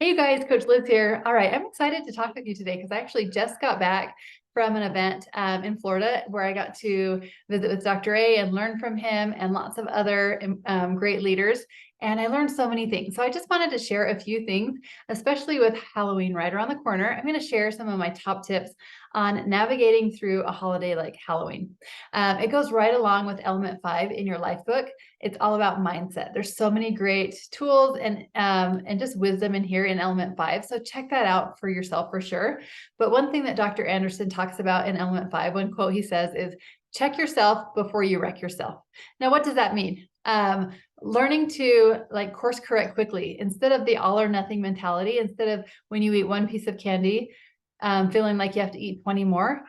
Hey you guys, Coach Liz here. All right, I'm excited to talk with you today because I actually just got back from an event in Florida where I got to visit with Dr. A and learn from him and lots of other great leaders. And I learned so many things. So I just wanted to share a few things, especially with Halloween right around the corner. I'm going to share some of my top tips on navigating through a holiday like Halloween. It goes right along with Element 5 in your life book. It's all about mindset. There's so many great tools and just wisdom in here in Element 5. So check that out for yourself for sure. But one thing that Dr. Anderson talks about in Element 5, one quote he says is, check yourself before you wreck yourself. Now, what does that mean? Learning to course correct quickly instead of the all or nothing mentality, instead of when you eat one piece of candy, feeling like you have to eat 20 more.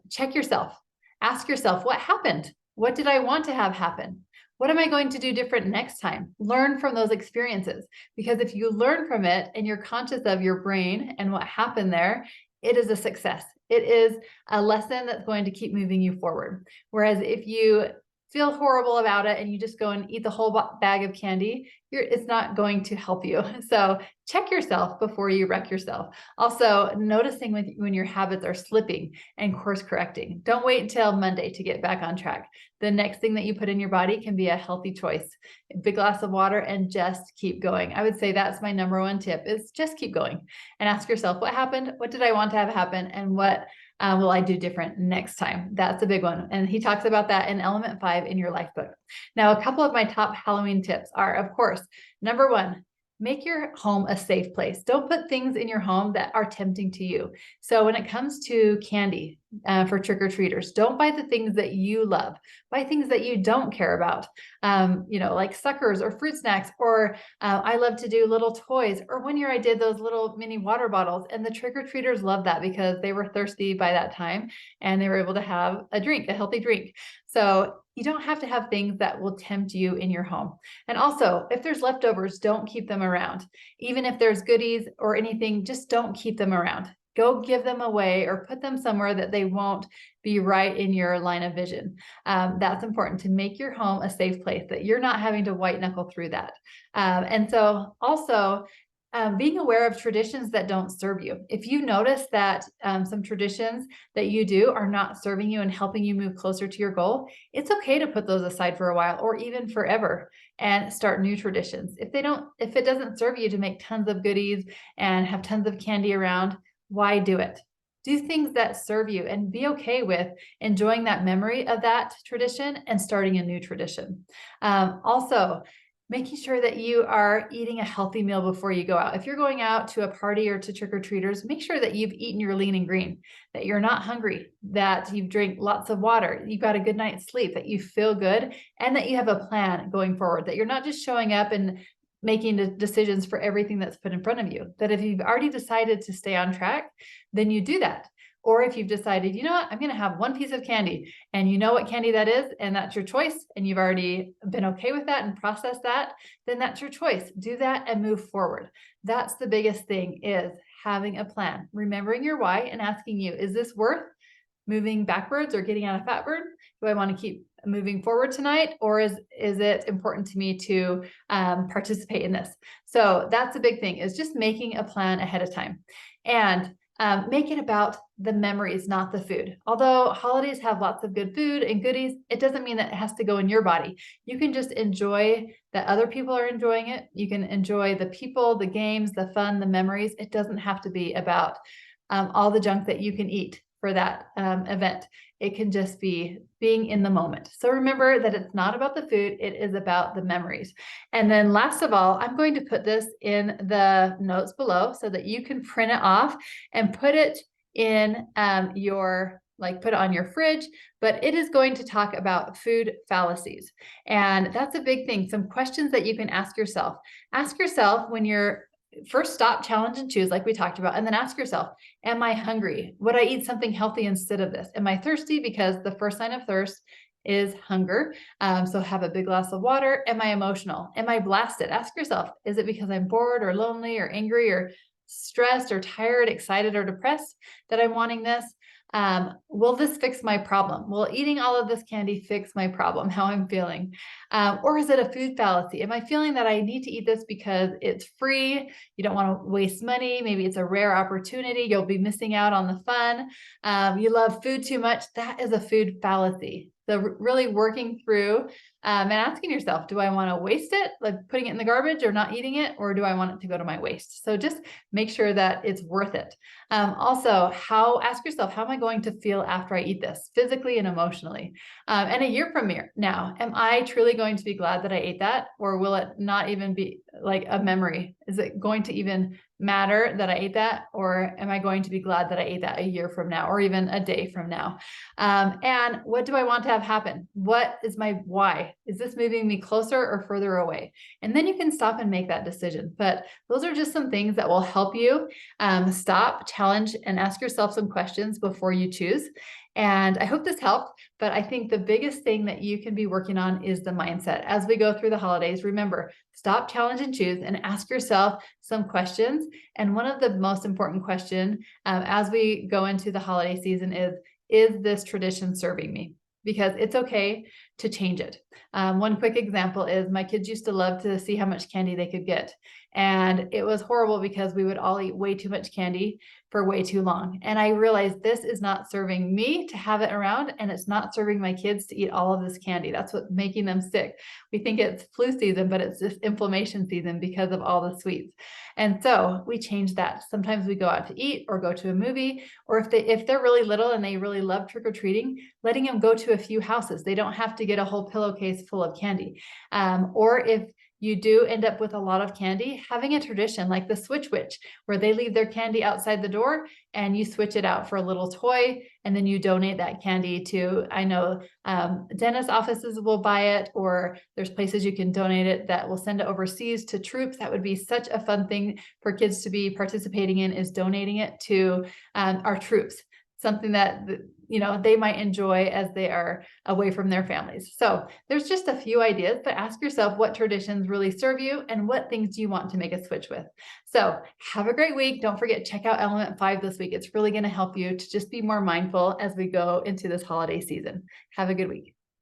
Check yourself. Ask yourself, what happened? What did I want to have happen? What am I going to do different next time? Learn from those experiences, because if you learn from it and you're conscious of your brain and what happened there, it is a success. It is a lesson that's going to keep moving you forward. Whereas if you feel horrible about it and you just go and eat the whole bag of candy, it's not going to help you. So check yourself before you wreck yourself. Also, noticing when your habits are slipping and course correcting. Don't wait until Monday to get back on track. The next thing that you put in your body can be a healthy choice. A big glass of water and just keep going. I would say that's my number one tip, is just keep going and ask yourself, what happened? What did I want to have happen? And what will I do different next time? That's a big one. And he talks about that in Element 5 in your life book. Now, a couple of my top Halloween tips are, of course, number one, make your home a safe place. Don't put things in your home that are tempting to you. So when it comes to candy for trick-or-treaters, don't buy the things that you love. Buy things that you don't care about, like suckers or fruit snacks, or I love to do little toys. Or one year I did those little mini water bottles, and the trick-or-treaters loved that because they were thirsty by that time and they were able to have a drink, a healthy drink. So you don't have to have things that will tempt you in your home. And also, if there's leftovers, don't keep them around. Even if there's goodies or anything, just don't keep them around. Go give them away or put them somewhere that they won't be right in your line of vision. That's important, to make your home a safe place, that you're not having to white knuckle through that. And so also, being aware of traditions that don't serve you. If you notice that some traditions that you do are not serving you and helping you move closer to your goal, it's okay to put those aside for a while or even forever and start new traditions. If it doesn't serve you to make tons of goodies and have tons of candy around, why do it? Do things that serve you and be okay with enjoying that memory of that tradition and starting a new tradition. Also, making sure that you are eating a healthy meal before you go out. If you're going out to a party or to trick-or-treaters, make sure that you've eaten your lean and green, that you're not hungry, that you've drank lots of water, you've got a good night's sleep, that you feel good, and that you have a plan going forward, that you're not just showing up and making the decisions for everything that's put in front of you. That if you've already decided to stay on track, then you do that. Or if you've decided, you know what, I'm going to have one piece of candy, and you know what candy that is, and that's your choice, and you've already been okay with that and processed that, then that's your choice. Do that and move forward. That's the biggest thing, is having a plan, remembering your why and asking you, is this worth moving backwards or getting out of fat burn? Do I want to keep moving forward tonight, or is it important to me to participate in this? So that's a big thing, is just making a plan ahead of time. And make it about the memories, not the food. Although holidays have lots of good food and goodies, it doesn't mean that it has to go in your body. You can just enjoy that other people are enjoying it. You can enjoy the people, the games, the fun, the memories. It doesn't have to be about all the junk that you can eat for that event. It can just be being in the moment. So remember that it's not about the food, it is about the memories. And then last of all, I'm going to put this in the notes below so that you can print it off and put it in put it on your fridge, but it is going to talk about food fallacies. And that's a big thing. Some questions that you can ask yourself. Ask yourself when you're first, stop, challenge, and choose, like we talked about, and then ask yourself, am I hungry? Would I eat something healthy instead of this? Am I thirsty? Because the first sign of thirst is hunger. So have a big glass of water. Am I emotional? Am I blasted? Ask yourself, is it because I'm bored or lonely or angry or stressed or tired, excited or depressed that I'm wanting this? Will this fix my problem? Will eating all of this candy fix my problem, how I'm feeling? Or is it a food fallacy? Am I feeling that I need to eat this because it's free? You don't want to waste money. Maybe it's a rare opportunity. You'll be missing out on the fun. You love food too much. That is a food fallacy. So really working through and asking yourself, do I want to waste it, like putting it in the garbage or not eating it, or do I want it to go to my waste? So just make sure that it's worth it. Also, ask yourself, how am I going to feel after I eat this, physically and emotionally? And a year from now, am I truly going to be glad that I ate that, or will it not even be like a memory? Is it going to even matter that I ate that, or am I going to be glad that I ate that a year from now, or even a day from now? And what do I want to have happen? What is my why? Is this moving me closer or further away? And then you can stop and make that decision. But those are just some things that will help you stop, challenge, and ask yourself some questions before you choose. And I hope this helped, but I think the biggest thing that you can be working on is the mindset. As we go through the holidays, remember, stop, challenge, and choose, and ask yourself some questions. And one of the most important questions as we go into the holiday season is this tradition serving me? Because it's okay to change it. One quick example is my kids used to love to see how much candy they could get. And it was horrible because we would all eat way too much candy for way too long. And I realized this is not serving me to have it around, and it's not serving my kids to eat all of this candy. That's what's making them sick. We think it's flu season, but it's just inflammation season because of all the sweets. And so we change that. Sometimes we go out to eat or go to a movie, or if they're really little and they really love trick-or-treating, letting them go to a few houses. They don't have to get a whole pillowcase full of candy. Or if you do end up with a lot of candy, having a tradition like the Switch Witch, where they leave their candy outside the door and you switch it out for a little toy, and then you donate that candy to, I know dentist offices will buy it, or there's places you can donate it that will send it overseas to troops. That would be such a fun thing for kids to be participating in, is donating it to our troops. Something that they might enjoy as they are away from their families. So there's just a few ideas, but ask yourself what traditions really serve you and what things do you want to make a switch with. So have a great week. Don't forget, check out Element 5 this week. It's really going to help you to just be more mindful as we go into this holiday season. Have a good week.